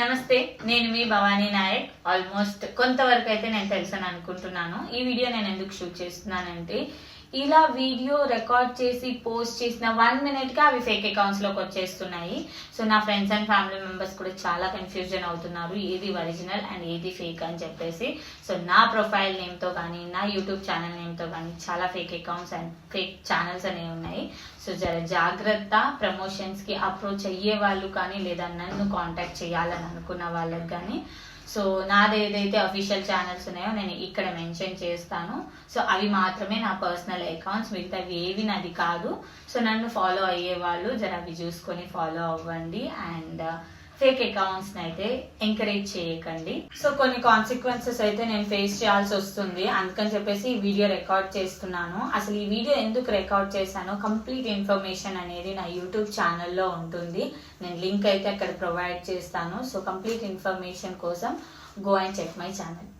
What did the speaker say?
నమస్తే, నేను మీ భవానీ నాయక్. ఆల్మోస్ట్ కొంతవరకు అయితే నేను తెలుసని అనుకుంటున్నాను. ఈ వీడియో నేను ఎందుకు షూట్ చేస్తున్నానంటే, ఇలా వీడియో రికార్డ్ చేసి పోస్ట్ చేసిన 1 minute కి అవి ఫేక్ అకౌంట్స్ లోకి వచ్చేస్తున్నాయి. సో నా ఫ్రెండ్స్ అండ్ ఫ్యామిలీ మెంబర్స్ కూడా చాలా కన్ఫ్యూజన్ అవుతున్నారు, ఏది ఒరిజినల్ అండ్ ఏది ఫేక్ అని చెప్పేసి. సో నా ప్రొఫైల్ నేమ్ తో కానీ, నా యూట్యూబ్ ఛానల్ నేమ్ తో కానీ చాలా fake accounts and fake channels అనేవి ఉన్నాయి. సో జర జాగ్రత్త. ప్రమోషన్స్ కి అప్రోచ్ అయ్యే వాళ్ళు కానీ, లేదా నన్ను కాంటాక్ట్ చేయాలని అనుకున్న వాళ్ళకి కానీ, సో నాది ఏదైతే అఫీషియల్ ఛానల్స్ ఉన్నాయో నేను ఇక్కడ మెన్షన్ చేస్తాను. సో అవి మాత్రమే నా పర్సనల్ అకౌంట్స్, మిగతావి ఏవి నాది కాదు. సో నన్ను ఫాలో అయ్యే వాళ్ళు జర అవి చూసుకొని ఫాలో అవ్వండి అండ్ ఫేక్ అకౌంట్స్ అయితే ఎంకరేజ్ చేయకండి. సో కొన్ని కాన్సిక్వెన్సెస్ అయితే నేను ఫేస్ చేయాల్సి వస్తుంది, అందుకని చెప్పేసి ఈ వీడియో రికార్డ్ చేస్తున్నాను. అసలు ఈ వీడియో ఎందుకు రికార్డ్ చేశానో కంప్లీట్ ఇన్ఫర్మేషన్ అనేది నా యూట్యూబ్ ఛానల్లో ఉంటుంది. నేను లింక్ అయితే అక్కడ ప్రొవైడ్ చేస్తాను. సో కంప్లీట్ ఇన్ఫర్మేషన్ కోసం go and check my channel.